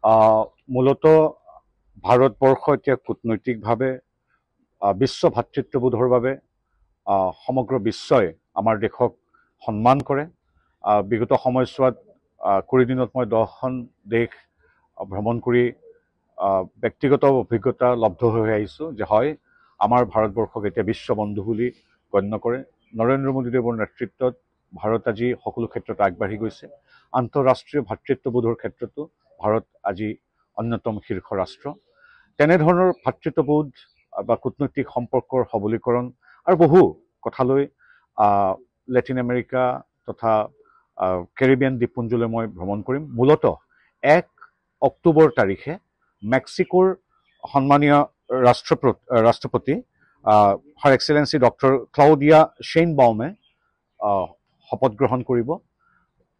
মূলত ভাৰতবৰ্ষ এতিয়া কূটনৈতিকভাৱে বিশ্ব ভাতৃত্ববোধৰ বাবে সমগ্ৰ বিশ্বই আমাৰ দেশক সন্মান কৰে। বিগত সময়ছোৱাত কুৰিদিনত মই 10খন দেশ ভ্ৰমণ কৰি ব্যক্তিগত অভিজ্ঞতা লব্ধ হৈ আহিছোঁ যে হয়, আমাৰ ভাৰতবৰ্ষক এতিয়া বিশ্ববন্ধু বুলি গণ্য কৰে। নৰেন্দ্ৰ মোদীদেৱৰ নেতৃত্বত ভাৰত আজি সকলো ক্ষেত্ৰত আগবাঢ়ি গৈছে। আন্তঃৰাষ্ট্ৰীয় ভাতৃত্ববোধৰ ক্ষেত্ৰতো ভাৰত আজি অন্যতম শীৰ্ষ ৰাষ্ট্ৰ। তেনেধৰণৰ ভাতৃত্ববোধ বা কূটনৈতিক সম্পৰ্কৰ সবলীকৰণ আৰু বহু কথালৈ লেটিন আমেৰিকা তথা কেৰিবিয়ান দ্বীপপুঞ্জলৈ মই ভ্ৰমণ কৰিম। মূলতঃ 1 অক্টোবৰ তাৰিখে মেক্সিকোৰ সন্মানীয় ৰাষ্ট্ৰপতি হাৰ এক্সেলেন্সি ডক্টৰ ক্লাউডিয়া শ্বেইনবাউমে শপত গ্ৰহণ কৰিব।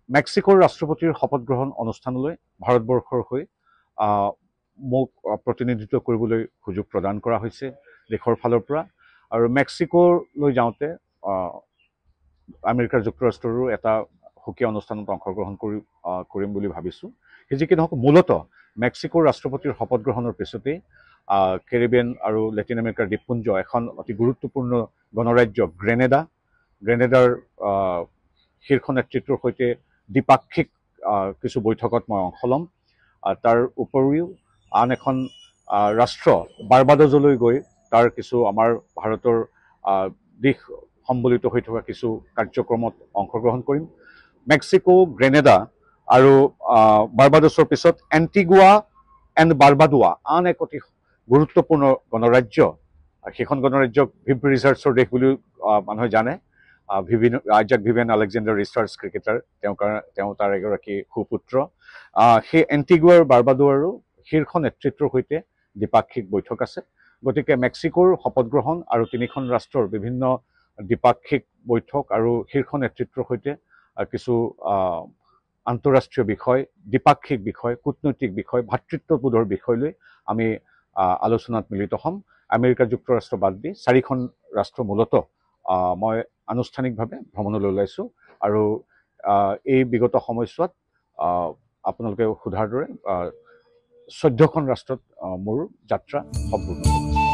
মেক্সিকোৰ ৰাষ্ট্ৰপতিৰ শপত গ্ৰহণ অনুষ্ঠানলৈ ভাৰতবৰ্ষৰ হৈ মোক প্ৰতিনিধিত্ব কৰিবলৈ সুযোগ প্ৰদান কৰা হৈছে দেশৰ ফালৰ পৰা। আৰু মেক্সিকোলৈ যাওঁতে আমেৰিকাৰ যুক্তৰাষ্ট্ৰৰো এটা সুকীয়া অনুষ্ঠানত অংশগ্ৰহণ কৰিম বুলি ভাবিছোঁ। যি কি নহওক, মূলতঃ মেক্সিকোৰ ৰাষ্ট্ৰপতিৰ শপত গ্ৰহণৰ পিছতেই কেৰিবিয়ান আৰু লেটিন আমেৰিকাৰ দ্বীপপুঞ্জ এখন অতি গুৰুত্বপূৰ্ণ গণৰাজ্য গ্ৰেনেডাৰ শীৰ্ষ নেতৃত্বৰ সৈতে দ্বিপাক্ষিক কিছু বৈঠকত মই অংশ ল'ম। তাৰ উপৰিও আন এখন ৰাষ্ট্ৰ বাৰ্বাডোজলৈ গৈ তাৰ কিছু আমাৰ ভাৰতৰ দিশ সম্বলিত হৈ থকা কিছু কাৰ্যক্ৰমত অংশগ্ৰহণ কৰিম। মেক্সিকো, গ্ৰেনেডা আৰু বাৰ্বাডোছৰ পিছত এণ্টিগুৱা এণ্ড বাৰ্বাডোৱা আন এক অতি গুৰুত্বপূৰ্ণ গণৰাজ্য। সেইখন গণৰাজ্যক ভিভ ৰিচাৰ্ডছৰ দেশ বুলিও মানুহে জানে। Isaac Vivian Alexander Richards cricketer, তেওঁ তাৰ এগৰাকী সুপুত্ৰ। সেই এণ্টিগুৱাৰ বাৰ্বাডোৱাৰো শীৰ্ষ নেতৃত্বৰ সৈতে দ্বিপাক্ষিক বৈঠক আছে। গতিকে মেক্সিকোৰ শপত গ্ৰহণ আৰু 3খন ৰাষ্ট্ৰৰ বিভিন্ন দ্বিপাক্ষিক বৈঠক আৰু শীৰ্ষ নেতৃত্বৰ সৈতে কিছু আন্তঃৰাষ্ট্ৰীয় বিষয়, দ্বিপাক্ষিক বিষয়, কূটনৈতিক বিষয়, ভাতৃত্ববোধৰ বিষয় লৈ আমি আলোচনাত মিলিত হ'ম। আমেৰিকা যুক্তৰাষ্ট্ৰ বাদ দি 4খন ৰাষ্ট্ৰ মূলতঃ মই আনুষ্ঠানিকভাৱে ভ্ৰমণলৈ ওলাইছোঁ। আৰু এই বিগত সময়ছোৱাত আপোনালোকে সোধাৰ দৰে 14খন ৰাষ্ট্ৰত মোৰ যাত্ৰা সম্পূৰ্ণ হৈছে।